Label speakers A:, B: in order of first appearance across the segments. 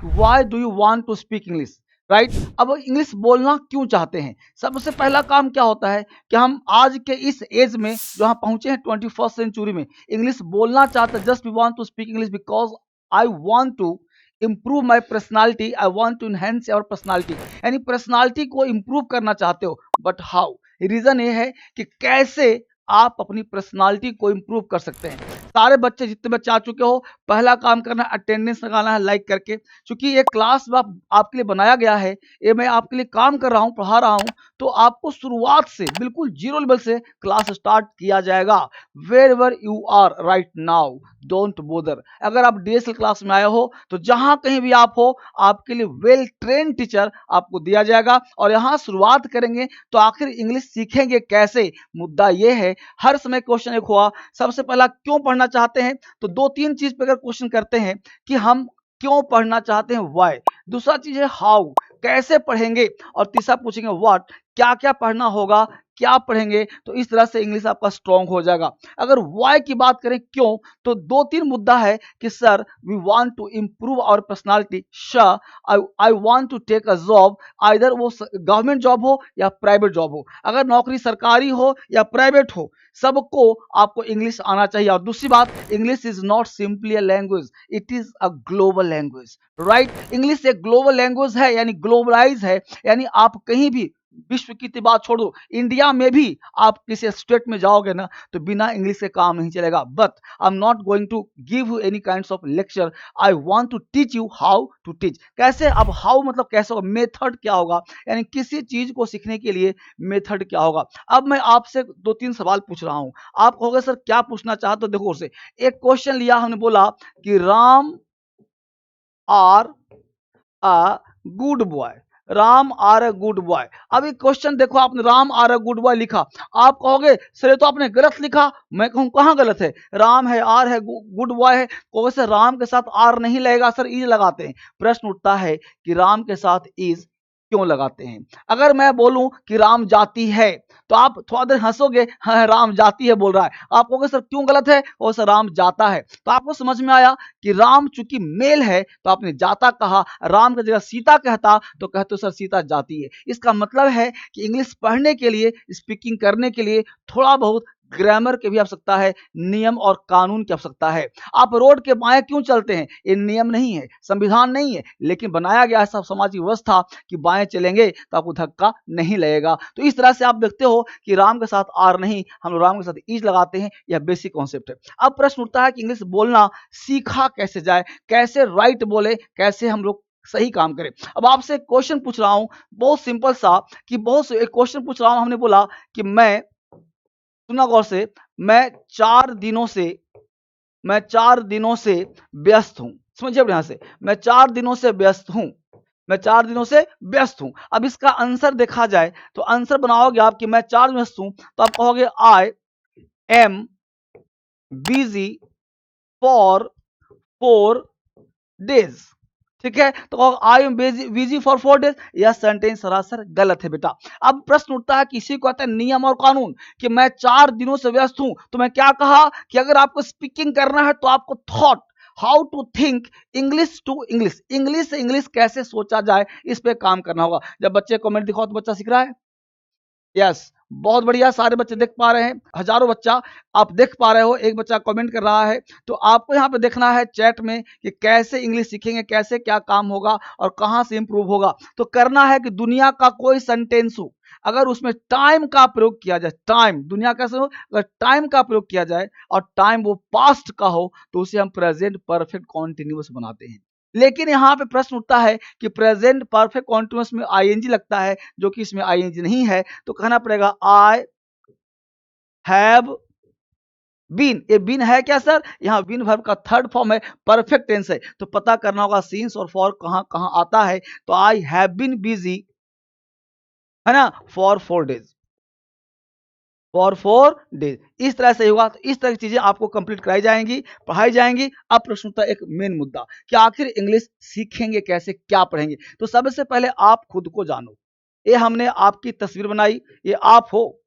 A: Why do you want to speak English, right. अब English बोलना क्यों चाहते हैं? सबसे पहला काम क्या होता है कि हम आज के इस एज में जो हम पहुंचे हैं 21st सेंचुरी में, इंग्लिश बोलना चाहते हैं। Just we want to speak English because I want to improve my personality, I want to enhance your personality, यानी पर्सनालिटी को इम्प्रूव करना चाहते हो। But how? रीजन ये है कि कैसे आप अपनी पर्सनालिटी को इम्प्रूव कर सकते हैं। सारे बच्चे, जितने बच्चे आ चुके हो, पहला काम करना है अटेंडेंस लगाना है लाइक करके। क्योंकि ये क्लास आपके लिए बनाया गया है, ये मैं आपके लिए काम कर रहा हूँ, पढ़ा रहा हूँ, तो आपको शुरुआत से बिल्कुल जीरो लेवल से क्लास स्टार्ट किया जाएगा। Wherever you are right now, don't bother. अगर आप डीएसएल क्लास में आए हो तो जहां कहीं भी आप हो, आपके लिए वेल ट्रेन टीचर आपको दिया जाएगा और यहां शुरुआत करेंगे। तो आखिर इंग्लिश सीखेंगे कैसे? मुद्दा यह है, हर समय क्वेश्चन एक हुआ, सबसे पहला क्यों पढ़ना चाहते हैं, तो दो तीन चीज पे अगर क्वेश्चन करते हैं कि हम क्यों पढ़ना चाहते हैं, व्हाई। दूसरा चीज है हाउ, कैसे पढ़ेंगे, और तीसरा पूछेंगे व्हाट, क्या क्या पढ़ना होगा, क्या पढ़ेंगे। तो इस तरह से इंग्लिश आपका स्ट्रांग हो जाएगा। अगर व्हाई की बात करें, क्यों, तो दो तीन मुद्दा है कि sir we want to improve our personality, sir I want to take a job, either वो गवर्नमेंट जॉब हो या प्राइवेट जॉब हो, अगर नौकरी सरकारी हो या प्राइवेट हो, सबको आपको इंग्लिश आना चाहिए। और दूसरी बात, English is not simply a language, it is a global language, right. English एक ग्लोबल लैंग्वेज है, यानी ग्लोबलाइज है, यानी आप कहीं भी, विश्व की बात छोड़ दो, इंडिया में भी आप किसी स्टेट में जाओगे ना, तो बिना इंग्लिश के काम नहीं चलेगा। But I am not going to give you any kind of lecture, I want to teach you how to teach. कैसे? अब हाउ मतलब कैसे होगा, मेथड क्या होगा, यानी किसी चीज को सीखने के लिए मेथड क्या होगा। अब मैं आपसे दो तीन सवाल पूछ रहा हूं, आप कहोगे सर क्या पूछना चाहते हो। देखो, उसे एक क्वेश्चन लिया, हमने बोला कि Ram are a good boy, Ram are a good boy. अभी क्वेश्चन देखो, आपने Ram are a good boy लिखा, आप कहोगे सर ये तो आपने गलत लिखा। मैं कहूँ कहाँ गलत है, राम है, आर है, गुड बॉय है। कहोगे सर राम के साथ आर नहीं लगेगा, सर इज लगाते हैं। प्रश्न उठता है कि राम के साथ इज क्यों लगाते हैं। अगर मैं बोलूं कि राम जाती है, तो आप थोड़ा देर हंसोगे, हाँ राम जाती है बोल रहा है, आप कहोगे सर क्यों गलत है, और सर राम जाता है। तो आपको समझ में आया कि राम चूंकि मेल है तो आपने जाता कहा, राम की जगह सीता कहता तो कहते सर सीता जाती है। इसका मतलब है कि इंग्लिश पढ़ने के लिए, स्पीकिंग करने के लिए थोड़ा बहुत ग्रामर की भी आवश्यकता है, नियम और कानून की आवश्यकता है। आप रोड के बाएं क्यों चलते हैं, ये नियम नहीं है, संविधान नहीं है, लेकिन बनाया गया है सब सामाजिक व्यवस्था कि बाएं चलेंगे तो आपको धक्का नहीं लगेगा। तो इस तरह से आप देखते हो कि राम के साथ आर नहीं, हम लोग राम के साथ इज लगाते हैं, यह बेसिक कॉन्सेप्ट है। अब प्रश्न उठता है कि इंग्लिश बोलना सीखा कैसे जाए, कैसे राइट बोले, कैसे हम लोग सही काम करें। अब आपसे क्वेश्चन पूछ रहा हूं बहुत सिंपल सा, कि बहुत एक क्वेश्चन पूछ रहा हूं, हमने बोला कि मैं, सुना गौर से, मैं 4 दिनों से व्यस्त हूं। समझिए अब यहां से, मैं 4 दिनों से व्यस्त हूं, मैं 4 दिनों से व्यस्त हूं। अब इसका आंसर देखा जाए तो आंसर बनाओगे आप कि मैं 4 दिन व्यस्त हूं, तो आप कहोगे I am busy for 4 days. ठीक है, तो I am busy for 4 days, यह सेंटेंस सरासर गलत है बेटा। अब प्रश्न उठता है किसी को कहते हैं नियम और कानून, कि मैं 4 दिनों से व्यस्त हूं, तो मैं क्या कहा कि अगर आपको स्पीकिंग करना है तो आपको thought, how to think English to English, English से इंग्लिश कैसे सोचा जाए, इस पे काम करना होगा। जब बच्चे कमेंट दिखाओ तो बच्चा सीख रहा है। यस, बहुत बढ़िया, सारे बच्चे देख पा रहे हैं, हजारों बच्चा आप देख पा रहे हो, एक बच्चा कमेंट कर रहा है। तो आपको यहाँ पे देखना है चैट में कि कैसे इंग्लिश सीखेंगे, कैसे क्या काम होगा और कहाँ से इंप्रूव होगा। तो करना है कि दुनिया का कोई सेंटेंस हो, अगर उसमें टाइम का प्रयोग किया जाए, टाइम दुनिया कैसे हो, अगर टाइम का प्रयोग किया जाए और टाइम वो पास्ट का हो, तो उसे हम प्रेजेंट परफेक्ट कॉन्टिन्यूअस बनाते हैं। लेकिन यहाँ पे प्रश्न उठता है कि प्रेजेंट परफेक्ट कॉन्टिन्यूअस में आईएनजी लगता है, जो कि इसमें आईएनजी नहीं है, तो कहना पड़ेगा आई हैव बीन। ये बीन है क्या सर, यहाँ बीन वर्ब का थर्ड फॉर्म है, परफेक्ट टेंस है, तो पता करना होगा सिंस और फॉर कहां कहां आता है। तो आई हैव बीन बिजी, है ना, फॉर 4 डेज, फॉर 4 डेज, इस तरह से होगा। तो इस तरह की चीजें आपको कंप्लीट कराई जाएंगी, पढ़ाई जाएंगी। अब प्रश्न उठता है एक मेन मुद्दा कि आखिर इंग्लिश सीखेंगे कैसे, क्या पढ़ेंगे। तो सबसे पहले आप खुद को जानो, ये हमने आपकी तस्वीर बनाई, ये आप हो,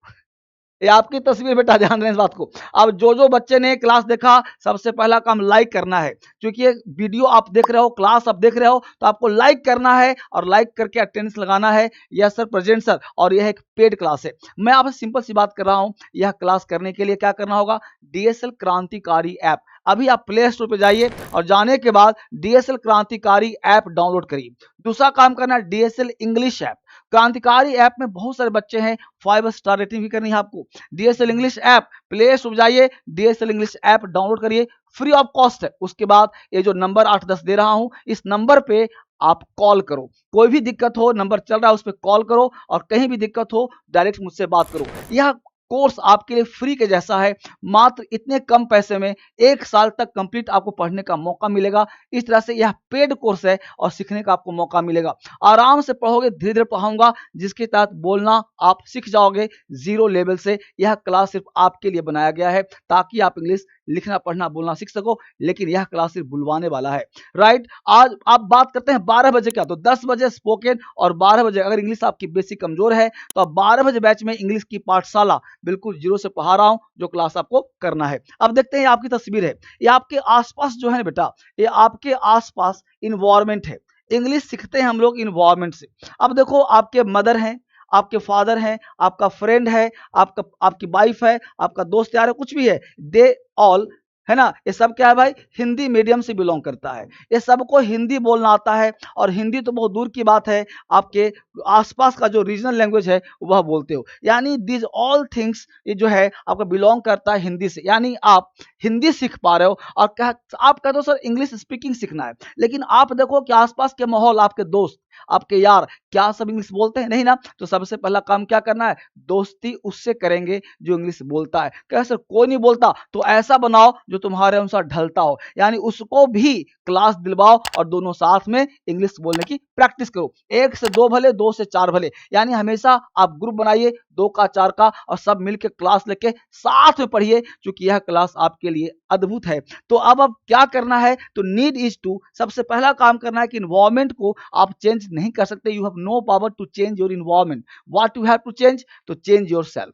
A: ये आपकी तस्वीर बेटा, ध्यान दें इस बात को। अब जो बच्चे ने क्लास देखा, सबसे पहला काम लाइक करना है। क्योंकि ये वीडियो आप देख रहे हो, क्लास आप देख रहे हो, तो आपको लाइक करना है और लाइक करके अटेंडेंस लगाना है। Yes sir, present sir. और यह एक पेड क्लास है। मैं आपसे सिंपल सी बात कर रहा हूं। यह क्लास करने के लिए क्या करना होगा? डीएसएल क्रांतिकारी ऐप, अभी आप प्ले स्टोर पे जाइए और जाने के बाद डीएसएल क्रांतिकारी ऐप डाउनलोड करिए। दूसरा काम करना है डीएसएल इंग्लिश ऐप। क्रांतिकारी ऐप में बहुत सारे बच्चे हैं, 5 स्टार रेटिंग भी करनी है आपको। DSL English app, play store जाइए, डीएसएल इंग्लिश ऐप डाउनलोड करिए, फ्री ऑफ कॉस्ट है। उसके बाद ये जो नंबर 810 दे रहा हूं, इस नंबर पे आप कॉल करो। कोई भी दिक्कत हो, नंबर चल रहा है उस पर कॉल करो, और कहीं भी दिक्कत हो डायरेक्ट मुझसे बात करो। यह कोर्स आपके लिए फ्री के जैसा है। मात्र इतने कम पैसे में 1 साल तक कंप्लीट आपको पढ़ने का मौका मिलेगा। इस तरह से यह पेड कोर्स है और सीखने का आपको मौका मिलेगा। आराम से पढ़ोगे, धीरे धीरे पढ़ाऊंगा, जिसके तहत बोलना आप सीख जाओगे जीरो लेवल से। यह क्लास सिर्फ आपके लिए बनाया गया है ताकि आप इंग्लिश लिखना पढ़ना बोलना सीख सको। लेकिन यह क्लास सिर्फ बुलवाने वाला है, राइट। आज आप बात करते हैं 12 बजे का, तो 10 बजे स्पोकन और 12 बजे अगर इंग्लिश आपकी बेसिक कमजोर है तो आप 12 बजे बैच में इंग्लिश की पाठशाला बिल्कुल जीरो से पढ़ा रहा हूं, जो क्लास आपको करना है। अब देखते हैं, आपकी तस्वीर है, ये आपके आसपास जो है बेटा, ये आपके आसपास इन्वायरमेंट है। इंग्लिश सीखते हैं हम लोग इन्वायरमेंट से। अब देखो, आपके मदर हैं, आपके फादर हैं, आपका फ्रेंड है, आपकी वाइफ है, आपका दोस्त यार है, कुछ भी है, दे ऑल, है ना, ये सब क्या है भाई? हिंदी मीडियम से बिलोंग करता है। ये सबको हिंदी बोलना आता है, और हिंदी तो बहुत दूर की बात है, आपके आसपास का जो रीजनल लैंग्वेज है वह बोलते हो। यानी दिस ऑल थिंग्स, ये जो है आपका बिलोंग करता है हिंदी से। यानी आप हिंदी सीख पा रहे हो, और आप कहते हो सर इंग्लिश स्पीकिंग सीखना है, लेकिन आप देखो कि आसपास के माहौल, आपके दोस्त, आपके यार, क्या सब इंग्लिश बोलते हैं? नहीं ना। तो सबसे पहला काम क्या करना है? दोस्ती उससे करेंगे जो इंग्लिश बोलता है। क्या सर कोई नहीं बोलता? तो ऐसा बनाओ जो तुम्हारे अनुसार ढलता हो, यानी उसको भी क्लास दिलवाओ और दोनों साथ में इंग्लिश बोलने की प्रैक्टिस करो। 1 से 2 भले, 2 से 4 भले, यानी हमेशा आप ग्रुप बनाइए 2 का 4 का, और सब मिलकर क्लास लेके साथ में पढ़िए, क्योंकि यह क्लास आपके लिए अद्भुत है। तो अब क्या करना है? तो नीड इज टू, सबसे पहला काम करना है कि इन्वायरमेंट को आप चेंज नहीं कर सकते। You have no power to change your environment. What you have to change? तो change yourself.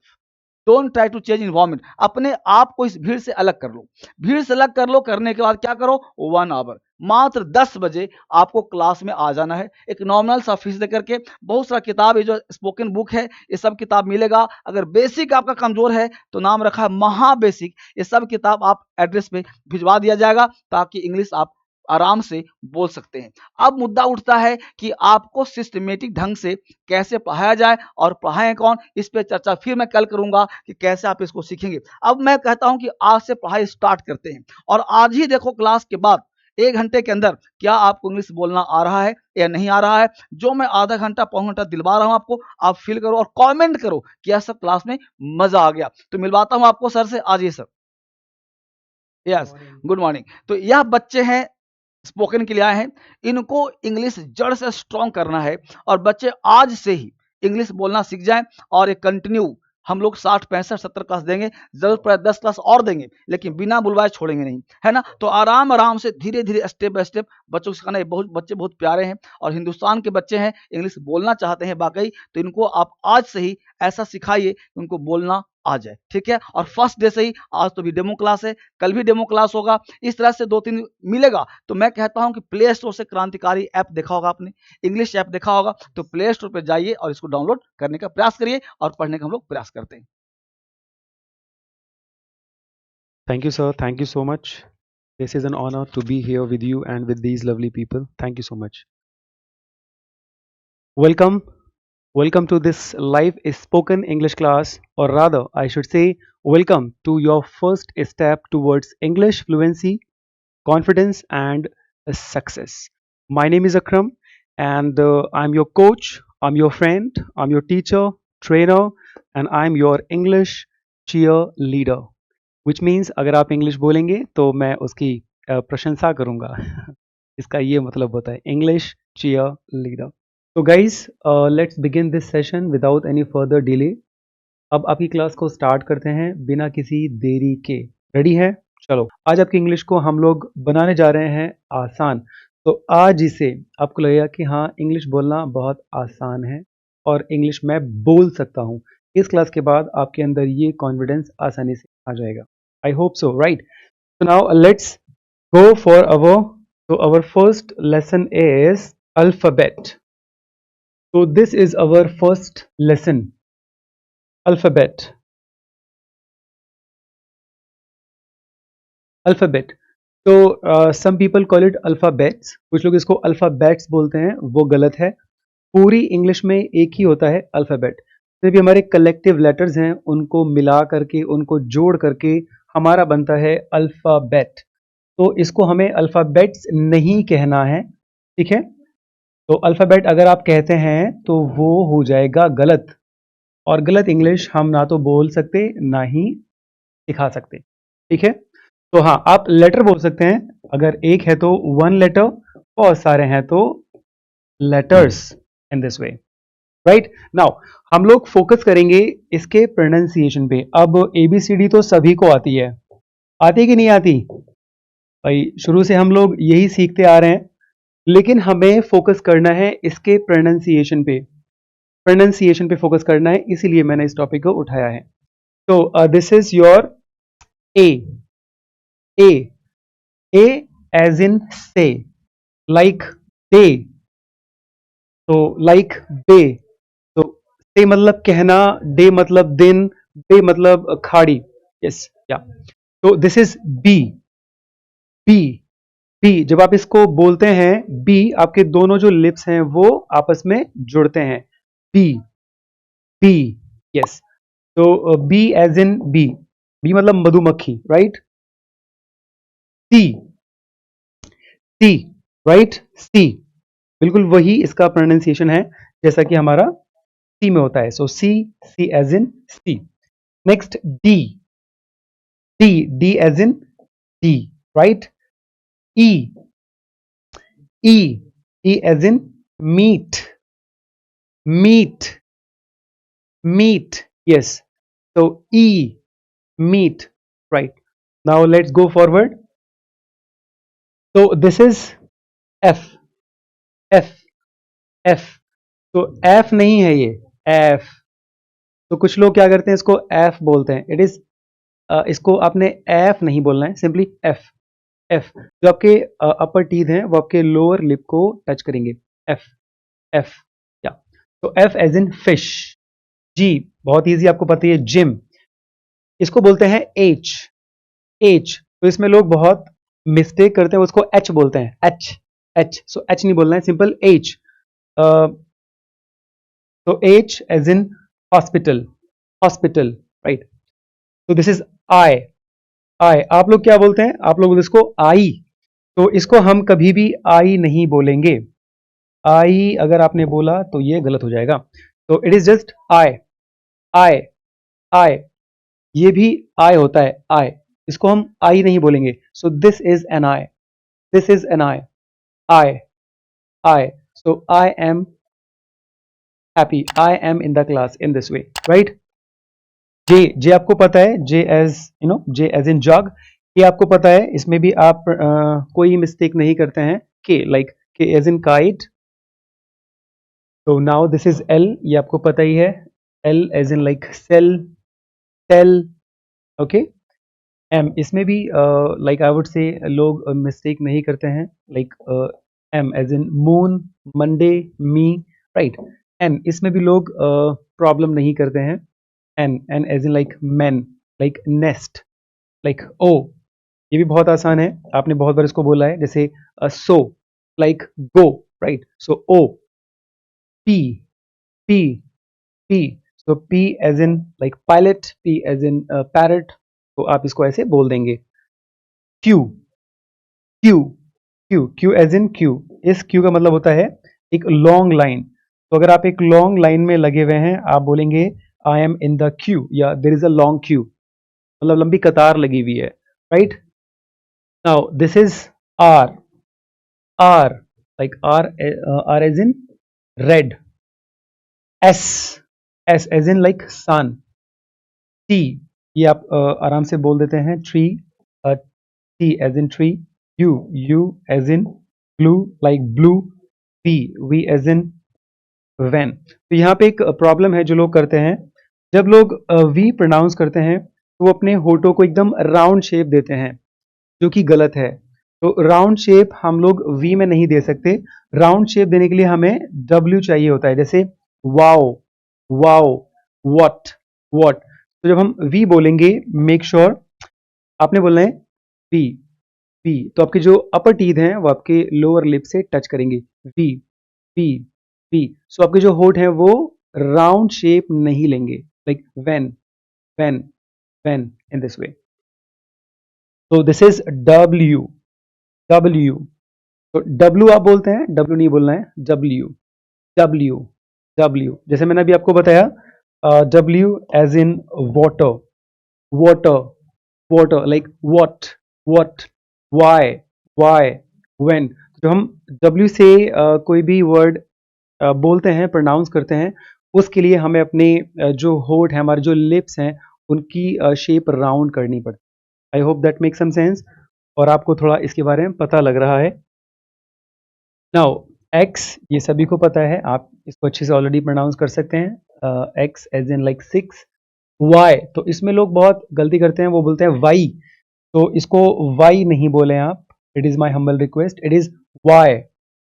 A: Don't try to change environment. अपने आप को इस भीड़ से अलग कर लो। भीड़ से अलग कर लो, करने के बाद क्या करो? 1 आवर, मात्र 10 बजे आपको क्लास में आ जाना है। एक नॉमिनल सा फीस देकर के, बहुत सारा किताब, ये जो स्पोकन बुक है, ये सब किताब मिलेगा। अगर बेसिक आपका कमजोर है तो नाम रखा है महा बेसिक, ये सब किताब आप एड्रेस पे भिजवा दिया जाएगा, ताकि इंग्लिश आप आराम से बोल सकते हैं। अब मुद्दा उठता है कि आपको सिस्टमेटिक ढंग से कैसे पढ़ाया जाए, और पढ़ाएं कौन, इस पे चर्चा फिर मैं कल करूंगा कि कैसे आप इसको सीखेंगे। अब मैं कहता हूं कि आज से पढ़ाई स्टार्ट करते हैं, और आज ही देखो क्लास के बाद 1 घंटे के अंदर क्या आपको इंग्लिश बोलना आ रहा है या नहीं आ रहा है। जो मैं आधा घंटा पौन घंटा दिलवा रहा हूं आपको, आप फील करो और कमेंट करो कि यह सब क्लास में मजा आ गया। तो मिलवाता हूं आपको सर से आज। ये सर, यस, गुड मॉर्निंग। तो यह बच्चे हैं, स्पोकन के लिए आए हैं। इनको इंग्लिश जड़ से स्ट्रॉन्ग करना है, और बच्चे आज से ही इंग्लिश बोलना सीख जाएं, और ये कंटिन्यू हम लोग 60 65 70 क्लास देंगे, जरूरत पड़े 10 क्लास और देंगे, लेकिन बिना बुलवाए छोड़ेंगे नहीं, है ना। तो आराम आराम से धीरे धीरे स्टेप बाय स्टेप बच्चों को सिखाना है। बहुत बच्चे बहुत प्यारे हैं, और हिंदुस्तान के बच्चे हैं, इंग्लिश बोलना चाहते हैं वाकई, तो इनको आप आज से ही ऐसा सिखाइए कि उनको बोलना आ जाए, ठीक है। और फर्स्ट डे से ही, आज तो भी डेमो क्लास है, कल भी डेमो क्लास होगा, इस तरह से 2-3 मिलेगा। तो मैं कहता हूं कि प्ले स्टोर से क्रांतिकारी ऐप देखा होगा आपने, इंग्लिश ऐप देखा होगा, तो प्ले स्टोर पर जाइए और इसको डाउनलोड करने का प्रयास करिए, और पढ़ने का हम लोग प्रयास करते हैं।
B: Thank you, sir. Thank you so much. This is an honor to be here with you and with these lovely people. Thank you so much. Welcome. Welcome to this live spoken English class, or rather, I should say, welcome to your first step towards English fluency, confidence, and success. My name is Akram, and I'm your coach, I'm your friend, I'm your teacher, trainer, and I'm your English cheerleader. Which means अगर आप English बोलेंगे तो मैं उसकी प्रशंसा करूंगा। इसका ये मतलब होता है इंग्लिश चीयर लीडर। तो guys, let's begin this session without any further delay. अब आपकी क्लास को स्टार्ट करते हैं बिना किसी देरी के। रेडी है? चलो, आज आपकी इंग्लिश को हम लोग बनाने जा रहे हैं आसान। तो आज इसे आपको लगेगा कि हाँ, इंग्लिश बोलना बहुत आसान है और इंग्लिश मैं बोल सकता हूँ। इस क्लास के बाद आपके अंदर ये कॉन्फिडेंस आसानी से आ जाएगा. I hope so, right? So now let's go for our first lesson is alphabet. So this is our first lesson, alphabet. Alphabet. So some people call it alphabets. कुछ लोग इसको alphabets बोलते हैं, वो गलत है. पूरी इंग्लिश में एक ही होता है अल्फ़ाबेट. जो भी हमारे कलेक्टिव लेटर्स हैं उनको मिला करके, उनको जोड़ करके हमारा बनता है अल्फ़ाबेट. तो इसको हमें अल्फ़ाबेट्स नहीं कहना है, ठीक है? तो अल्फ़ाबेट अगर आप कहते हैं तो वो हो जाएगा गलत, और गलत इंग्लिश हम ना तो बोल सकते ना ही सिखा सकते, ठीक है? तो हाँ, आप लेटर बोल सकते हैं. अगर एक है तो वन लेटर, बहुत सारे हैं तो letters, in this way, right? Now हम लोग फोकस करेंगे इसके प्रोनाउंसिएशन पे. अब ABCD तो सभी को आती है. आती है कि नहीं आती? भाई शुरू से हम लोग यही सीखते आ रहे हैं, लेकिन हमें फोकस करना है इसके प्रोनाउंसिएशन पे. प्रोनाउंसिएशन पे फोकस करना है, इसीलिए मैंने इस टॉपिक को उठाया है. तो this is your A. A. A as in say, like day. तो लाइक डे, तो डे मतलब कहना, डे मतलब दिन, डे मतलब खाड़ी. Yes, yeah. तो this is B. B. B जब आप इसको बोलते हैं, बी आपके दोनों जो लिप्स हैं वो आपस में जुड़ते हैं. बी. बी. यस. तो B as in bee. Bee मतलब मधुमक्खी, राइट? सी. सी, राइट? सी. बिल्कुल वही इसका प्रोनाउंसिएशन है जैसा कि हमारा सी में होता है. So C. C as in C. Next D. D. D as in D, right? E. E. E as in meat. Meat. Meat, yes. So E, meat, right? Now let's go forward. So this is F. F. F. तो F नहीं है ये, F. तो कुछ लोग क्या करते हैं, इसको F बोलते हैं. इट इज इसको आपने F नहीं बोलना है, सिंपली F. F. जो आपके अपर टीथ हैं वो आपके लोअर लिप को टच करेंगे. F. F. या. तो F as in fish. G, बहुत इजी, आपको पता है, जिम. इसको बोलते हैं H. H. तो इसमें लोग बहुत मिस्टेक करते हैं, उसको H बोलते हैं. H. H. सो H नहीं बोलना है, सिंपल H. तो H as in hospital. Hospital, right? तो दिस इज I. I. आप लोग क्या बोलते हैं? आप लोग इसको I. तो इसको हम कभी भी I नहीं बोलेंगे. I अगर आपने बोला तो ये गलत हो जाएगा. तो it is just I. I. I. ये भी I होता है, I. इसको हम I नहीं बोलेंगे. So this is an I. This is an I. I. I. So I am happy. I am in the class in this way, right? J. J आपको पता है, J as you know, J as in jug. ये आपको पता है, इसमें भी आप कोई मिस्टेक नहीं करते हैं. K like K as in kite. So now this is L. ये आपको पता ही है, L as in like cell, cell. Okay. M. इसमें भी like I would say लोग मिस्टेक नहीं करते हैं, like M as in moon, Monday, me, right? N. इसमें भी लोग प्रॉब्लम नहीं करते हैं. N. N as in like men, like nest, like O. ये भी बहुत आसान है, आपने बहुत बार इसको बोला है, जैसे so, like go, right? So O. P. P. P. So P as in like pilot, P as in parrot. तो आप इसको ऐसे बोल देंगे. Q. Q. Q. Q as in Q. इस Q का मतलब होता है एक लॉन्ग लाइन. तो अगर आप एक लॉन्ग लाइन में लगे हुए हैं, आप बोलेंगे I am in the queue, या there is a long queue, मतलब लंबी कतार लगी हुई है, right? Now this is R. R, like R as in red. S. S as in like sun. T. ये आप आराम से बोल देते हैं, tree. T as in tree. U. U as in blue, like blue. V. V as in van. तो यहाँ पे एक प्रॉब्लम है जो लोग करते हैं, जब लोग वी प्रोनाउंस करते हैं तो वो अपने होठों को एकदम राउंड शेप देते हैं, जो कि गलत है। तो राउंड शेप हम लोग वी में नहीं दे सकते। राउंड शेप देने के लिए हमें डब्ल्यू चाहिए होता है, जैसे वाओ, वाओ, व्हाट, व्हाट। तो जब हम वी बोलेंगे, मेक श्योर आपने बोलना है वी, वी। तो आपके जो अपर टीथ हैं वो आपके लोअर लिप से टच करेंगे, वी, वी, वी। सो आपके जो होठ हैं वो राउंड शेप नहीं लेंगे, like when, when, when, in this way. तो दिस इज डब्ल्यू, डब्ल्यू। तो डब्ल्यू आप बोलते हैं, डब्ल्यू नहीं बोलना है, डब्ल्यू, डब्ल्यू, डब्ल्यू। जैसे मैंने अभी आपको बताया, W as in water, water, water, like what, why, why, when. जब हम डब्ल्यू से कोई भी वर्ड बोलते हैं, प्रोनाउंस करते हैं, उसके लिए हमें अपने जो होठ हैं, हमारे जो लिप्स हैं, उनकी शेप राउंड करनी पड़ती है। I hope that make some sense और आपको थोड़ा इसके बारे में पता लग रहा है। नाउ एक्स ये सभी को पता है, आप इसको अच्छे से ऑलरेडी प्रोनाउंस कर सकते हैं, X as in like 6। Y, तो इसमें लोग बहुत गलती करते हैं, वो बोलते हैं वाई। तो इसको वाई नहीं बोले आप, it is my humble request, it is Y,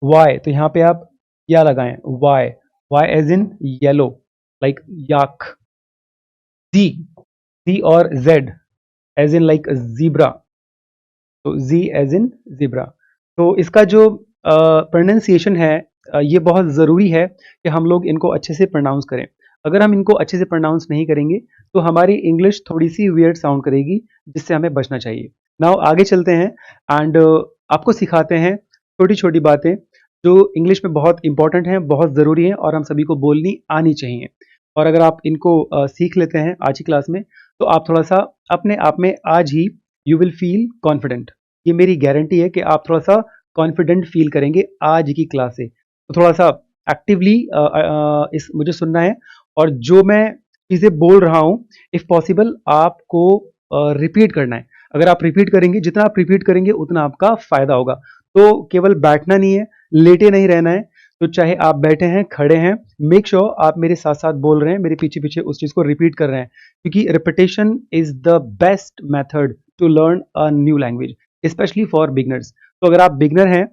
B: Y. तो यहाँ पे आप क्या लगाएं, Y, Y as in yellow, like yak. G, G और Z as in like zebra, तो जी एज इन जिब्रा। तो इसका जो प्रोनाउंसिएशन है, ये बहुत ज़रूरी है कि हम लोग इनको अच्छे से प्रोनाउंस करें। अगर हम इनको अच्छे से प्रोनाउंस नहीं करेंगे तो हमारी इंग्लिश थोड़ी सी वियर्ड साउंड करेगी, जिससे हमें बचना चाहिए। नाउ आगे चलते हैं एंड आपको सिखाते हैं छोटी छोटी बातें जो इंग्लिश में बहुत इंपॉर्टेंट हैं, बहुत ज़रूरी हैं और हम सभी को बोलनी आनी चाहिए। और अगर आप इनको सीख लेते हैं आज की क्लास में, तो आप थोड़ा सा अपने आप में आज ही यू विल फील कॉन्फिडेंट। ये मेरी गारंटी है कि आप थोड़ा सा कॉन्फिडेंट फील करेंगे आज की क्लास से। तो थोड़ा सा एक्टिवली इस मुझे सुनना है और जो मैं चीज़ें बोल रहा हूँ, इफ़ पॉसिबल आपको रिपीट करना है। अगर आप रिपीट करेंगे, जितना आप रिपीट करेंगे उतना आपका फ़ायदा होगा। तो केवल बैठना नहीं है, लेटे नहीं रहना है। तो चाहे आप बैठे हैं, खड़े हैं, मेक श्योर आप मेरे साथ साथ बोल रहे हैं, मेरे पीछे पीछे उस चीज़ को रिपीट कर रहे हैं, क्योंकि repetition is the best method to learn a new language, specially for beginners. तो अगर आप बिगनर हैं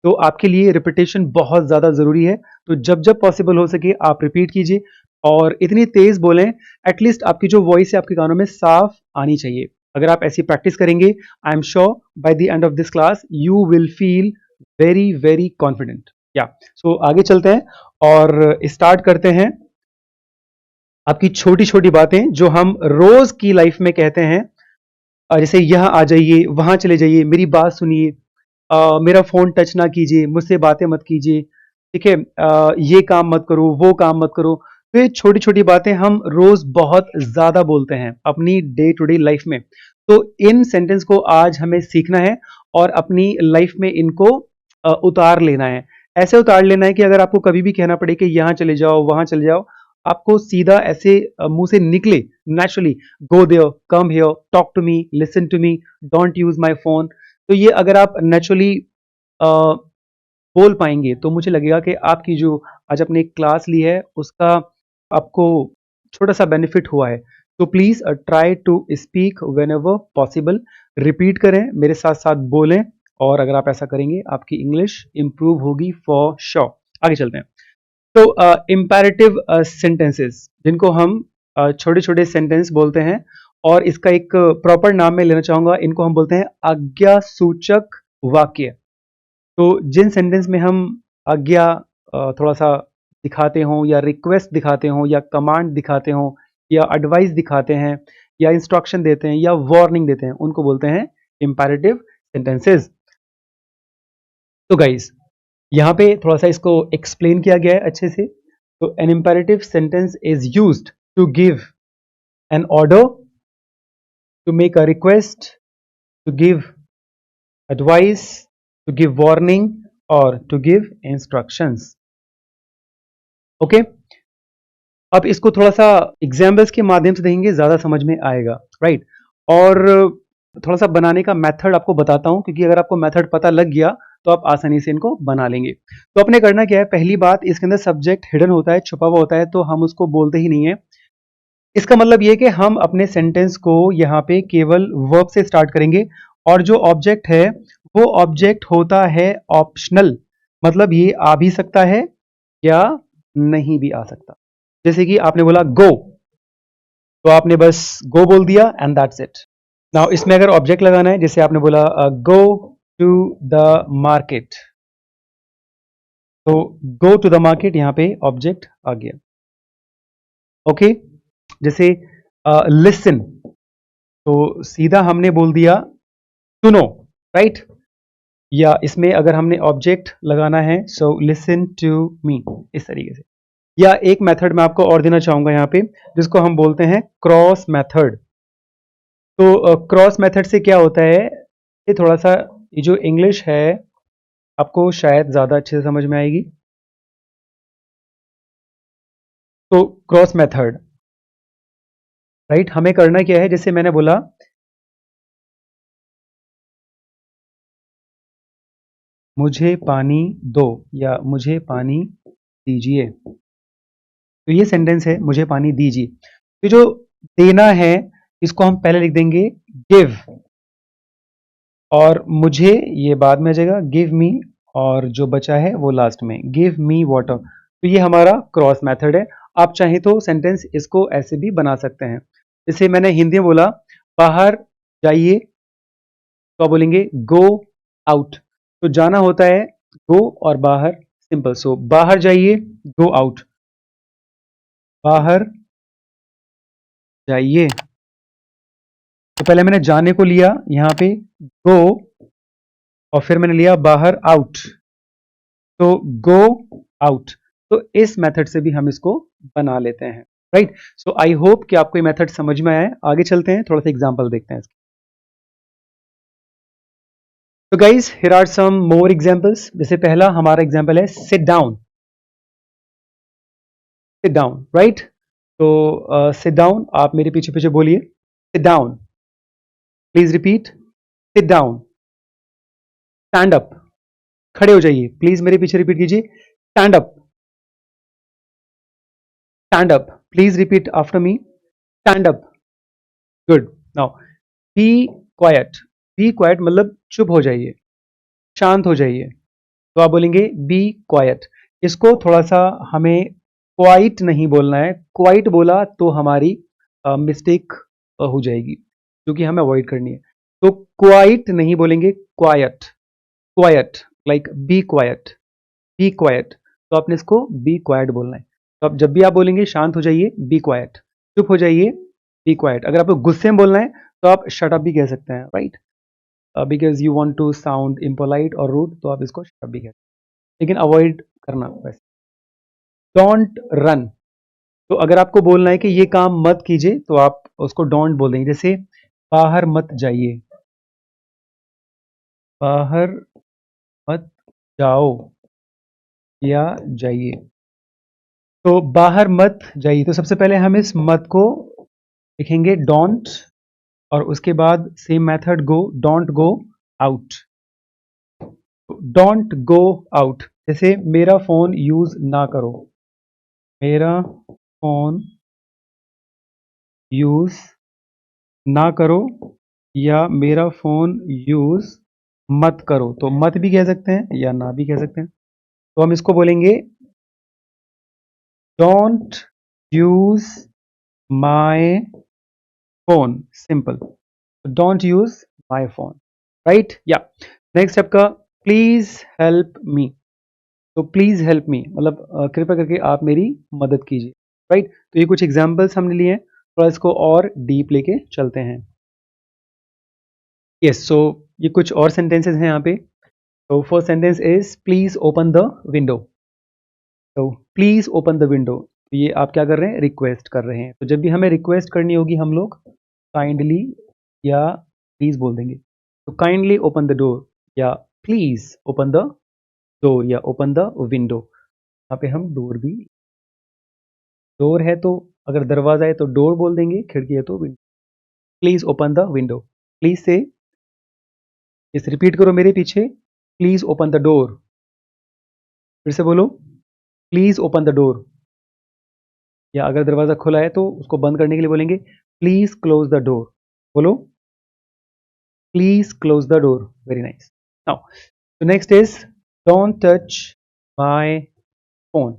B: तो आपके लिए रिपीटेशन बहुत ज़्यादा ज़रूरी है। तो जब जब पॉसिबल हो सके आप रिपीट कीजिए और इतनी तेज बोलें, एटलीस्ट आपकी जो वॉइस है आपके कानों में साफ आनी चाहिए। अगर आप ऐसी प्रैक्टिस करेंगे, I am sure by the end of this class you will feel very very confident. या सो आगे चलते हैं और स्टार्ट करते हैं आपकी छोटी छोटी बातें जो हम रोज की लाइफ में कहते हैं। जैसे यहाँ आ जाइए, वहाँ चले जाइए, मेरी बात सुनिए, मेरा फ़ोन टच ना कीजिए, मुझसे बातें मत कीजिए, ठीक है? ये काम मत करो, वो काम मत करो। तो ये छोटी-छोटी बातें हम रोज़ बहुत ज़्यादा बोलते हैं अपनी डे टू डे लाइफ में। तो इन सेंटेंस को आज हमें सीखना है और अपनी लाइफ में इनको उतार लेना है। ऐसे उतार लेना है कि अगर आपको कभी भी कहना पड़े कि यहाँ चले जाओ, वहाँ चले जाओ, आपको सीधा ऐसे मुँह से निकले naturally, go there, come here, talk to me, listen to me, don't use my phone. तो ये अगर आप नेचुरली बोल पाएंगे तो मुझे लगेगा कि आपकी जो आज आपने एक क्लास ली है उसका आपको छोटा सा बेनिफिट हुआ है। तो please try to speak whenever possible, repeat करें, मेरे साथ साथ बोलें और अगर आप ऐसा करेंगे आपकी इंग्लिश इंप्रूव होगी फॉर श्योर। आगे चलते हैं। तो इम्पेरेटिव सेंटेंसेस जिनको हम छोटे छोटे सेंटेंस बोलते हैं और इसका एक प्रॉपर नाम मैं लेना चाहूँगा, इनको हम बोलते हैं आज्ञा सूचक वाक्य। तो जिन सेंटेंस में हम आज्ञा थोड़ा सा दिखाते हों या रिक्वेस्ट दिखाते हों या कमांड दिखाते हों या एडवाइस दिखाते हैं या इंस्ट्रक्शन देते हैं या वार्निंग देते हैं, उनको बोलते हैं इम्पेरेटिव सेंटेंसेस। तो गाइस यहाँ पे थोड़ा सा इसको एक्सप्लेन किया गया है अच्छे से। तो an imperative sentence is used to give an order, to make a request, to give advice, to give warning or to give instructions. Okay, अब इसको थोड़ा सा एग्जाम्पल्स के माध्यम से देखेंगे, ज़्यादा समझ में आएगा, राइट? और थोड़ा सा बनाने का मेथड आपको बताता हूँ, क्योंकि अगर आपको मेथड पता लग गया तो आप आसानी से इनको बना लेंगे। तो अपने करना क्या है, पहली बात, इसके अंदर सब्जेक्ट हिडन होता है, छुपा हुआ होता है, तो हम उसको बोलते ही नहीं है। इसका मतलब ये कि हम अपने सेंटेंस को यहाँ पे केवल वर्ब से स्टार्ट करेंगे और जो ऑब्जेक्ट है वो ऑब्जेक्ट होता है ऑप्शनल, मतलब ये आ भी सकता है या नहीं भी आ सकता। जैसे कि आपने बोला गो, तो आपने बस गो बोल दिया एंड दैट्स इट। नाउ इसमें अगर ऑब्जेक्ट लगाना है, जैसे आपने बोला गो टू द मार्केट, तो गो टू द मार्केट यहाँ पे ऑब्जेक्ट आ गया। ओके, जैसे लिसन, तो सीधा हमने बोल दिया सुनो, राइट। या इसमें अगर हमने ऑब्जेक्ट लगाना है, सो लिसन टू मी, इस तरीके से। या एक मेथड मैं आपको और देना चाहूंगा यहाँ पे, जिसको हम बोलते हैं क्रॉस मेथड। तो क्रॉस मेथड से क्या होता है, ये थोड़ा सा, ये जो इंग्लिश है आपको शायद ज़्यादा अच्छे से समझ में आएगी। तो क्रॉस मेथड, राइट, हमें करना क्या है, जैसे मैंने बोला मुझे पानी दो या मुझे पानी दीजिए, तो ये सेंटेंस है मुझे पानी दीजिए। तो जो देना है इसको हम पहले लिख देंगे गिव, और मुझे ये बाद में आ जाएगा गिव मी, और जो बचा है वो लास्ट में गिव मी वाटर। तो ये हमारा क्रॉस मेथड है। आप चाहें तो सेंटेंस इसको ऐसे भी बना सकते हैं, जैसे मैंने हिंदी में बोला बाहर जाइए, तो आप बोलेंगे गो आउट। तो जाना होता है गो और बाहर, सिंपल। सो बाहर जाइए, गो आउट, बाहर जाइए। तो पहले मैंने जाने को लिया यहाँ पे गो, और फिर मैंने लिया बाहर आउट, तो गो आउट। तो इस मेथड से भी हम इसको बना लेते हैं, राइट। सो आई होप कि आपको ये मेथड समझ में आया है। आगे चलते हैं, थोड़ा सा एग्जांपल देखते हैं इसके। तो guys here are some more examples. जैसे पहला हमारा एग्जांपल है sit down, sit down, right. तो सिट डाउन, आप मेरे पीछे पीछे बोलिए sit down, please repeat sit down. Stand up, खड़े हो जाइए, प्लीज मेरे पीछे रिपीट कीजिए stand up, stand up, please repeat after me stand up. Good. Now be quiet, be quiet मतलब चुप हो जाइए, शांत हो जाइए, तो आप बोलेंगे बी क्वाइट। इसको थोड़ा सा हमें क्वाइट नहीं बोलना है, क्वाइट बोला तो हमारी मिस्टेक हो जाएगी, क्योंकि हमें अवॉइड करनी है। तो क्वाइट नहीं बोलेंगे, quiet, quiet, like be quiet, be quiet. तो आपने इसको बी क्वाइट बोलना है। तो आप जब भी आप बोलेंगे शांत हो जाइए, बी क्वाइट, चुप हो जाइए, बी क्वाइट। अगर आपको गुस्से में बोलना है तो आप शट अप भी कह सकते हैं, right, because you want to sound impolite और रूड, तो आप इसको शट अप भी कह सकते हैं, लेकिन अवॉइड करना वैसे। डोंट रन, तो अगर आपको बोलना है कि ये काम मत कीजिए, तो आप उसको डोंट बोल देंगे। जैसे बाहर मत जाइए, बाहर मत जाओ या जाइए। तो बाहर मत जाइए, तो सबसे पहले हम इस मत को लिखेंगे डोंट, और उसके बाद same method go, don't go out, don't go out. जैसे मेरा फोन यूज ना करो, मेरा फोन यूज ना करो या मेरा फोन यूज मत करो, तो मत भी कह सकते हैं या ना भी कह सकते हैं। तो हम इसको बोलेंगे don't use my phone, simple, don't use my phone, right. या नेक्स्ट आपका प्लीज हेल्प मी, तो प्लीज हेल्प मी मतलब कृपया करके आप मेरी मदद कीजिए, राइट। तो ये कुछ एग्जांपल्स हमने लिए हैं, थोड़ा इसको और डीप लेके चलते हैं। यस, सो ये कुछ और सेंटेंसेस हैं यहाँ पे। तो first sentence is please open the window, तो प्लीज ओपन द विंडो, तो ये आप क्या कर रहे हैं, रिक्वेस्ट कर रहे हैं। तो जब भी हमें रिक्वेस्ट करनी होगी हम लोग काइंडली या प्लीज बोल देंगे। तो काइंडली ओपन द डोर या प्लीज ओपन द डोर या ओपन द विंडो। यहाँ पे हम डोर भी, डोर है तो अगर दरवाजा है तो डोर बोल देंगे, खिड़की है तो window. Please open the window, please से, इस रिपीट करो मेरे पीछे, प्लीज ओपन द डोर, फिर से बोलो प्लीज ओपन द डोर। या अगर दरवाज़ा खुला है तो उसको बंद करने के लिए बोलेंगे प्लीज़ क्लोज द डोर। बोलो please close the door. Very nice. Now the next is don't touch my phone.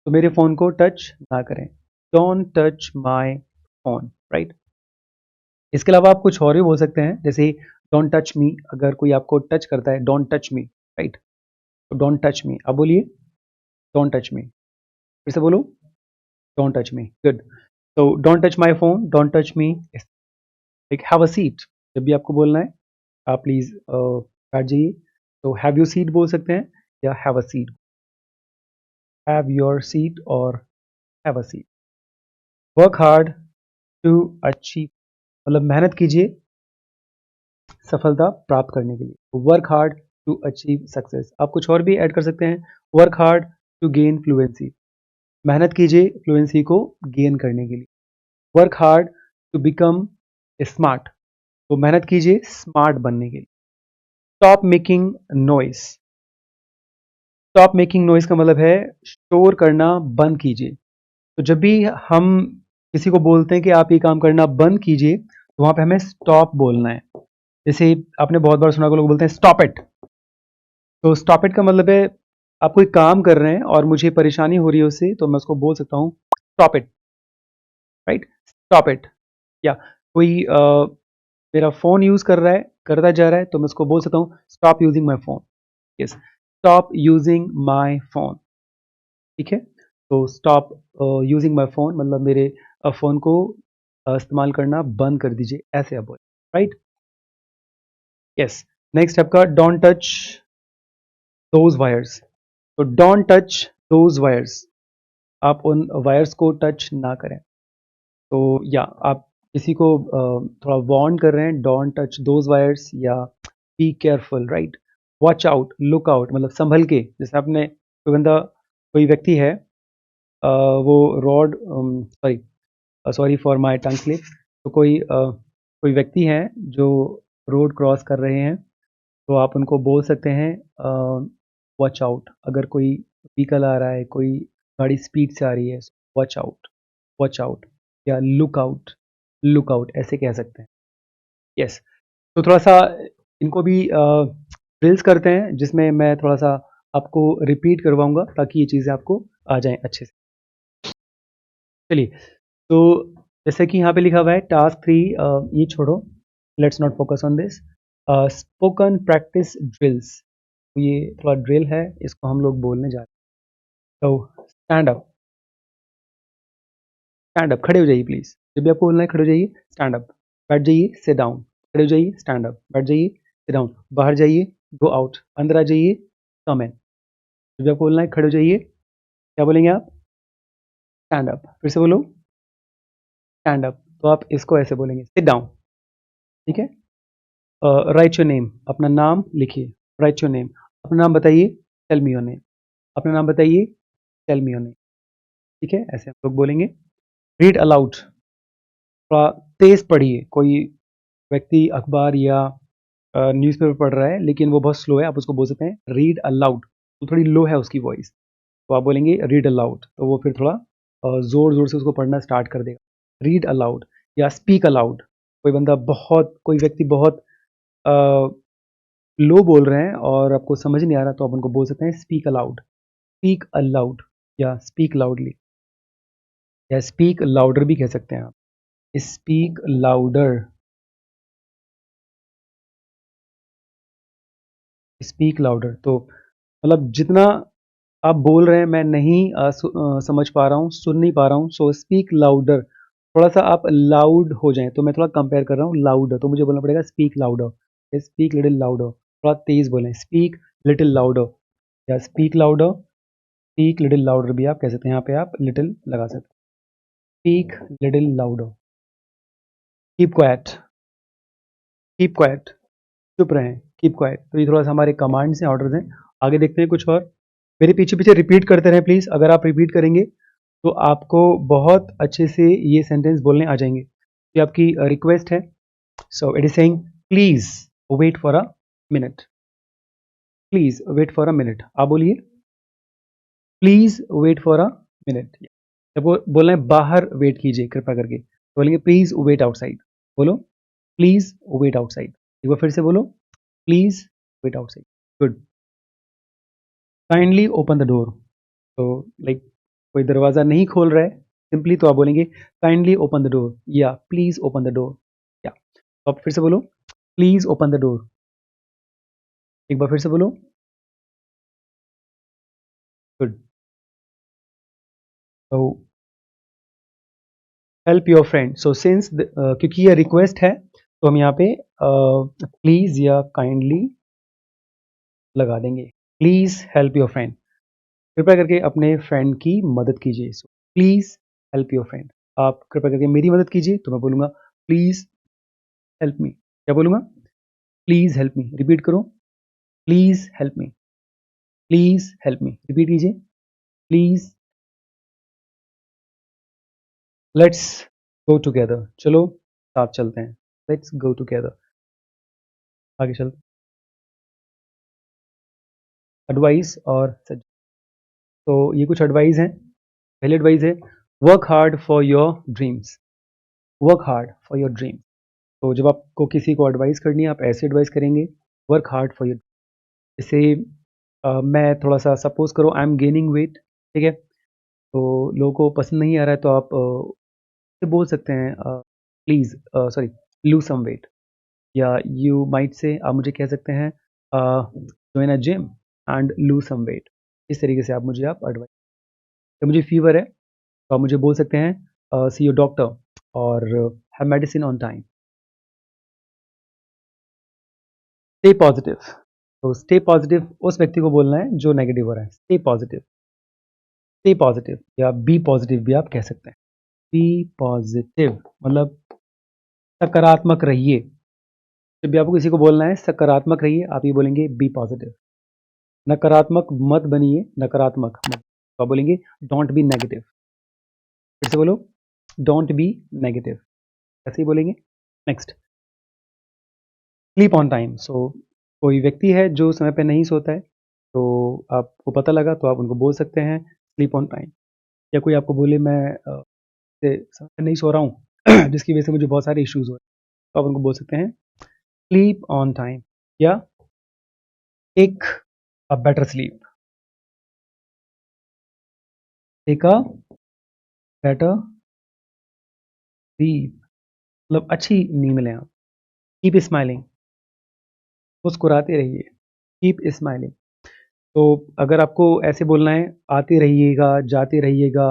B: तो मेरे फ़ोन को टच ना करें। Don't touch my phone, right? इसके अलावा आप कुछ और भी बोल सकते हैं, जैसे डोंट टच मी। अगर कोई आपको टच करता है, डोंट टच मी, राइट? तो डोंट टच मी। अब बोलिए डोंट टच मी। फिर से बोलो डोंट टच मी। गुड। तो don't touch my phone, don't touch me. एक हैव अ सीट जब भी आपको बोलना है, आप प्लीज़ बैठ जाइए। तो हैव यू सीट बोल सकते हैं या have a seat. Have your seat और have a seat. Work hard to achieve, मतलब मेहनत कीजिए सफलता प्राप्त करने के लिए। Work hard to achieve success. आप कुछ और भी ऐड कर सकते हैं। Work hard to gain fluency, मेहनत कीजिए फ्लुएंसी को गेन करने के लिए। Work hard to become smart, तो मेहनत कीजिए स्मार्ट बनने के लिए। Stop making noise. Stop making noise का मतलब है शोर करना बंद कीजिए। तो जब भी हम किसी को बोलते हैं कि आप ये काम करना बंद कीजिए, तो वहां पे हमें स्टॉप बोलना है। जैसे आपने बहुत बार सुना, को लोग बोलते हैं स्टॉप इट। तो स्टॉप इट का मतलब है आप कोई काम कर रहे हैं और मुझे परेशानी हो रही है उससे, तो मैं उसको बोल सकता हूँ stop it, right? Stop it. या कोई मेरा फ़ोन यूज़ कर रहा है, करता जा रहा है, तो मैं उसको बोल सकता हूँ stop using my phone. Yes, stop using my phone. ठीक है? तो स्टॉप यूजिंग माई फ़ोन मतलब मेरे फ़ोन को इस्तेमाल करना बंद कर दीजिए, ऐसे आप बोलें, राइट? यस। नेक्स्ट आपका डोंट टच दोज वायर्स। तो डोंट टच दोज वायर्स, आप उन वायर्स को टच ना करें। तो या आप किसी को थोड़ा वार्न कर रहे हैं, डोंट टच दोज वायर्स या be careful, right? Watch out, look out, मतलब संभल के। जैसे आपने कोई बंदा, कोई व्यक्ति है, वो road, sorry sorry for my tongue slip. तो कोई व्यक्ति हैं जो रोड क्रॉस कर रहे हैं, तो आप उनको बोल सकते हैं वॉच आउट। अगर कोई व्हीकल आ रहा है, कोई गाड़ी स्पीड से आ रही है, वॉच आउट, वॉच आउट या लुक आउट ऐसे कह सकते हैं। यस। तो थोड़ा सा इनको भी ड्रिल्स करते हैं, जिसमें मैं थोड़ा सा आपको रिपीट करवाऊंगा ताकि ये चीज़ें आपको आ जाएं अच्छे से। चलिए, तो जैसे कि यहाँ पे लिखा हुआ है टास्क 3, ये छोड़ो, let's not focus on this. Spoken practice drills, तो ये थोड़ा ड्रिल है, इसको हम लोग बोलने जा रहे हैं। तो स्टैंड अप, स्टैंड अप, खड़े हो जाइए प्लीज। जब भी आपको बोलना है खड़े हो जाइए, स्टैंड अप। बैठ जाइए, सिट डाउन। खड़े हो जाइए, स्टैंड अप। बैठ जाइए, सिट डाउन। बाहर जाइए, गो आउट। अंदर आ जाइए, कम इन। जब भी आपको बोलना है खड़े हो जाइए, क्या बोलेंगे आप? Stand up. फिर से बोलो स्टैंड अप। तो आप इसको ऐसे बोलेंगे सिट डाउन। ठीक है? राइट योर नेम, अपना नाम लिखिए। राइट योर नेम, अपना नाम बताइए। टेल मी योर नेम, अपना नाम बताइए। Tell me your name. ठीक है? ऐसे हम लोग बोलेंगे। रीड अलाउड, थोड़ा तेज पढ़िए। कोई व्यक्ति अखबार या न्यूज़पेपर पढ़ रहा है लेकिन वो बहुत स्लो है, आप उसको बोल सकते हैं रीड अलाउड। तो थोड़ी लो है उसकी वॉइस, तो आप बोलेंगे रीड अलाउड, तो वो फिर थोड़ा ज़ोर ज़ोर से उसको पढ़ना स्टार्ट कर देगा। रीड अलाउड या स्पीक अलाउड। कोई बंदा बहुत, कोई व्यक्ति बहुत लो बोल रहे हैं और आपको समझ नहीं आ रहा, तो आप उनको बोल सकते हैं स्पीक अलाउड। स्पीक अलाउड या स्पीक लाउडली या स्पीक लाउडर भी कह सकते हैं आप। Speak louder, speak louder. तो मतलब जितना आप बोल रहे हैं मैं नहीं समझ पा रहा हूँ, सुन नहीं पा रहा हूँ, सो स्पीक लाउडर। थोड़ा सा आप लाउड हो जाएं, तो मैं थोड़ा कंपेयर कर रहा हूँ लाउडर, तो मुझे बोलना पड़ेगा speak louder. Speak little louder, थोड़ा तेज बोलें, स्पीक लिटिल लाउडर या speak louder. Speak little louder भी आप कह सकते हैं, यहाँ पे आप लिटिल लगा सकते हैं। Speak little louder. Keep quiet, keep quiet, चुप रहें, कीप क्वाइट। तो ये थोड़ा सा हमारे कमांड्स हैं, ऑर्डर्स हैं। आगे देखते हैं कुछ और। मेरे पीछे पीछे रिपीट करते रहें प्लीज़। अगर आप रिपीट करेंगे तो आपको बहुत अच्छे से ये सेंटेंस बोलने आ जाएंगे। ये आपकी रिक्वेस्ट है। So it is saying please wait for a minute. Please wait for a minute, आप बोलिए please wait for a minute. आपको बोलना है बाहर वेट कीजिए कृपया करके, तो बोलेंगे प्लीज वेट आउटसाइड। बोलो प्लीज वेट आउटसाइड। एक बार फिर से बोलो please wait outside. Good. Kindly open the door. तो लाइक कोई दरवाज़ा नहीं खोल रहा है सिंपली, तो आप बोलेंगे काइंडली ओपन द डोर या प्लीज ओपन द डोर। या तो आप फिर से बोलो प्लीज ओपन द डोर। एक बार फिर से बोलो। गुड। तो help your friend, so since क्योंकि ये रिक्वेस्ट है तो हम यहाँ पे प्लीज या काइंडली लगा देंगे। प्लीज हेल्प योर फ्रेंड, कृपया करके अपने फ्रेंड की मदद कीजिए। So please help your friend, आप कृपया करके मेरी मदद कीजिए, तो मैं बोलूँगा प्लीज हेल्प मी। क्या बोलूँगा? Please help me. रिपीट करो, please help me, please help me. Repeat कीजिए, प्लीज। लेट्स गो टुगेदर, चलो साथ चलते हैं। Let's go together. आगे चलते। एडवाइस और सजेशन। तो ये कुछ एडवाइस हैं। पहली एडवाइस है work hard for your dreams. Work hard for your dream. तो जब आपको किसी को एडवाइस करनी है आप ऐसे एडवाइस करेंगे, वर्क हार्ड फॉर योर। जैसे मैं थोड़ा सा सपोज करो आई एम गेनिंग वेट, ठीक है, तो लोगों को पसंद नहीं आ रहा है, तो आप से बोल सकते हैं please sorry lose some weight. या यू माइट से आप मुझे कह सकते हैं join a gym and lose some weight. इस तरीके से आप मुझे आप एडवाइस। तो मुझे फीवर है तो आप मुझे बोल सकते हैं सी योर डॉक्टर और have medicine on time. Stay positive. तो स्टे पॉजिटिव उस व्यक्ति को बोलना है जो नेगेटिव हो रहा है। स्टे पॉजिटिव या बी पॉजिटिव भी आप कह सकते हैं। बी पॉजिटिव मतलब सकारात्मक रहिए। जब भी आपको किसी को बोलना है सकारात्मक रहिए, आप ये बोलेंगे बी पॉजिटिव। नकारात्मक मत बनिए, नकारात्मक मत, तो आप बोलेंगे डोंट बी नेगेटिव। फिर से बोलो डोंट बी नेगेटिव, ऐसे ही बोलेंगे। Next, sleep on time. So कोई व्यक्ति है जो समय पे नहीं सोता है, तो आपको पता लगा तो आप उनको बोल सकते हैं स्लीप ऑन टाइम। या कोई आपको बोले मैं समय पे नहीं सो रहा हूँ जिसकी वजह से मुझे बहुत सारे इश्यूज हो रहे हैं, तो आप उनको बोल सकते हैं स्लीप ऑन टाइम या take a better sleep. Take a better sleep मतलब अच्छी नींद लें आप। कीप स्माइलिंग, मुस्कुराते रहिए। Keep smiling. तो अगर आपको ऐसे बोलना है आते रहिएगा, जाते रहिएगा,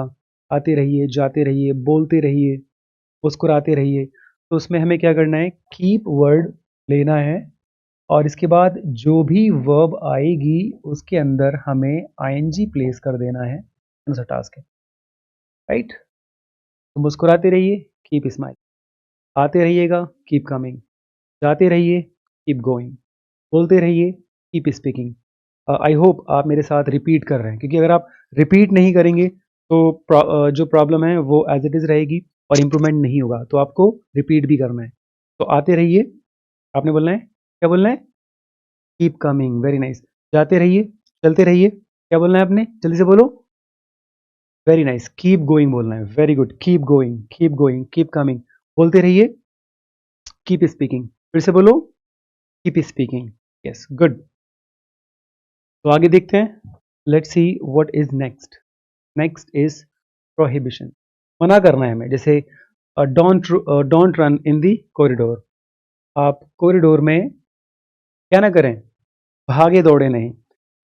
B: आते रहिए, जाते रहिए, बोलते रहिए, मुस्कुराते रहिए, तो उसमें हमें क्या करना है कीप वर्ड लेना है और इसके बाद जो भी वर्ब आएगी उसके अंदर हमें आईएनजी प्लेस कर देना है। सा टास्क है, राइट। तो मुस्कुराते रहिए, कीप स्माइल। आते रहिएगा, कीप कमिंग। जाते रहिए, कीप गोइंग। बोलते रहिए, कीप स्पीकिंग। आई होप आप मेरे साथ रिपीट कर रहे हैं, क्योंकि अगर आप रिपीट नहीं करेंगे तो जो प्रॉब्लम है वो एज इट इज़ रहेगी और इम्प्रूवमेंट नहीं होगा। तो आपको रिपीट भी करना है। तो आते रहिए, आपने बोलना है, क्या बोलना है कीप कमिंग, वेरी नाइस। जाते रहिए, चलते रहिए, क्या बोलना है आपने, जल्दी से बोलो, वेरी नाइस। कीप गोइंग बोलना है, very good. Keep going, keep going, keep coming. बोलते रहिए, कीप स्पीकिंग। फिर से बोलो, कीप स्पीकिंग। Yes, good. तो आगे देखते हैं। Let's see what is next. Next is prohibition. मना करना है हमें, जैसे don't run in the corridor. आप कॉरिडोर में क्या ना करें, भागे दौड़े नहीं।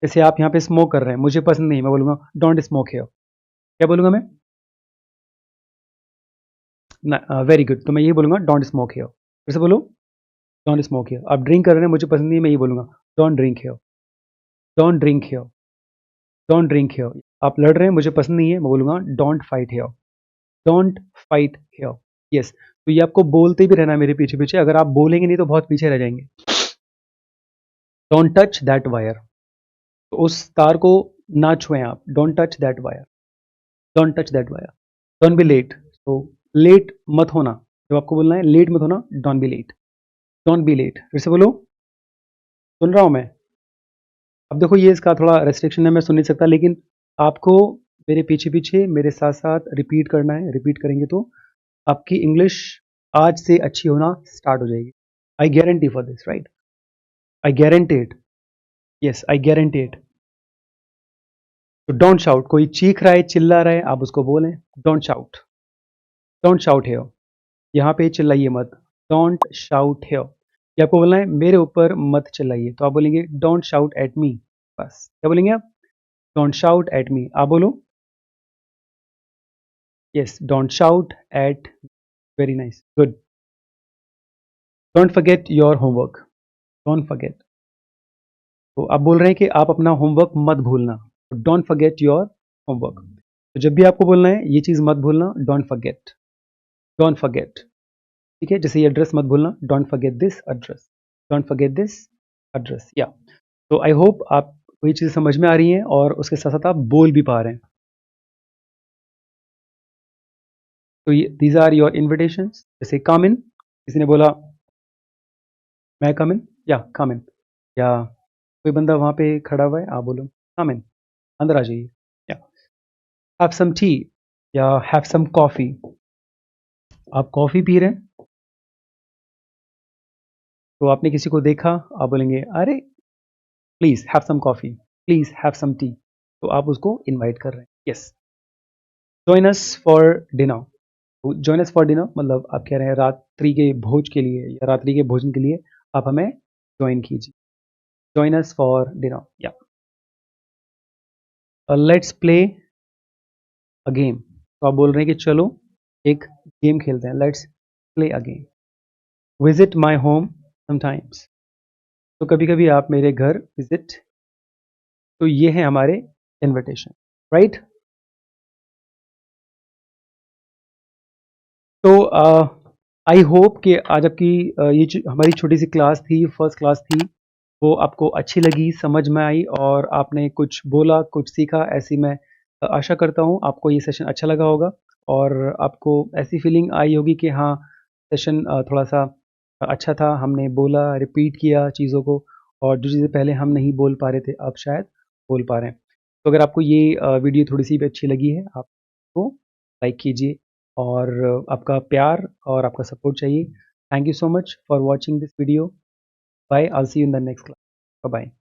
B: जैसे आप यहाँ पे स्मोक कर रहे हैं, मुझे पसंद नहीं, मैं बोलूँगा डोंट स्मोक हियर। क्या बोलूँगा मैं, वेरी गुड, तो मैं ये बोलूँगा डोंट स्मोक हियर। फिर से बोलो डोंट स्मोक हियर। आप ड्रिंक कर रहे हैं, मुझे पसंद नहीं है, मैं ये बोलूँगा don't drink here, don't drink here, don't drink here. आप लड़ रहे हैं, मुझे पसंद नहीं है, मैं बोलूँगा don't fight here, don't fight here. Yes, तो ये आपको बोलते भी रहना है मेरे पीछे पीछे, अगर आप बोलेंगे नहीं तो बहुत पीछे रह जाएंगे। डोंट टच दैट वायर, तो उस तार को ना छुएं आप। Don't touch that wire, don't touch that wire. Don't be late, तो लेट मत होना, जब आपको बोलना है लेट मत होना, don't be late, don't be late. फिर से बोलो, सुन रहा हूं मैं। अब देखो ये इसका थोड़ा रेस्ट्रिक्शन है, मैं सुन नहीं सकता, लेकिन आपको मेरे पीछे पीछे मेरे साथ साथ रिपीट करना है। रिपीट करेंगे तो आपकी इंग्लिश आज से अच्छी होना स्टार्ट हो जाएगी। I guarantee for this, right? I guarantee it. Yes, I guarantee it. तो डोंट शाउट। कोई चीख रहा है, चिल्ला रहा है, आप उसको बोलें don't shout. Don't shout here. यहाँ पे चिल्लाइए मत। Don't shout here. ये आपको बोलना है मेरे ऊपर मत चिल्लाइए, तो आप बोलेंगे डोंट शाउट एट मी। बस क्या बोलेंगे आप? Don't shout at me. आप बोलो yes, don't shout at. Very nice, good. Don't forget your homework. Don't forget. तो आप बोल रहे हैं कि आप अपना होमवर्क मत भूलना। Don't forget your homework. तो जब भी आपको बोलना है ये चीज़ मत भूलना, डोंट फॉरगेट। Don't forget. ठीक है, जैसे ये एड्रेस मत भूलना, don't forget this address. Don't forget this address. या तो आई होप आपको ये चीज़ समझ में आ रही है और उसके साथ साथ आप बोल भी पा रहे हैं। तो ये दीज आर योर इन्विटेशंस। जैसे कम इन, किसी ने बोला मैं कम इन, या कम इन। या कोई बंदा वहाँ पे खड़ा हुआ है, आप बोलो कम इन, अंदर आ जाइए। या हैव सम टी, या हैव सम कॉफ़ी। आप कॉफ़ी पी रहे हैं, तो आपने किसी को देखा, आप बोलेंगे अरे please have some coffee, please have some tea. तो आप उसको इनवाइट कर रहे हैं। Yes, join us for dinner. Join us for dinner मतलब आप कह रहे हैं रात्रि के भोज के लिए या रात्रि के भोजन के लिए आप हमें ज्वाइन कीजिए। Join us for dinner. या लेट्स प्ले अ गेम। तो आप बोल रहे हैं कि चलो एक गेम खेलते हैं। Let's play a game. Visit my home sometimes. तो कभी कभी आप मेरे घर विजिट। तो ये है हमारे इनविटेशन, राइट? तो आई होप कि आज आपकी ये जो हमारी छोटी सी क्लास थी, फर्स्ट क्लास थी, वो आपको अच्छी लगी, समझ में आई और आपने कुछ बोला, कुछ सीखा। ऐसी मैं आशा करता हूँ आपको ये सेशन अच्छा लगा होगा और आपको ऐसी फीलिंग आई होगी कि हाँ, सेशन थोड़ा सा अच्छा था, हमने बोला, रिपीट किया चीज़ों को, और जो चीज़ें पहले हम नहीं बोल पा रहे थे अब शायद बोल पा रहे हैं। तो अगर आपको ये वीडियो थोड़ी सी भी अच्छी लगी है, आप इसको लाइक कीजिए और आपका प्यार और आपका सपोर्ट चाहिए। Thank you so much for watching this video. Bye, I will see you in the next class. Bye bye.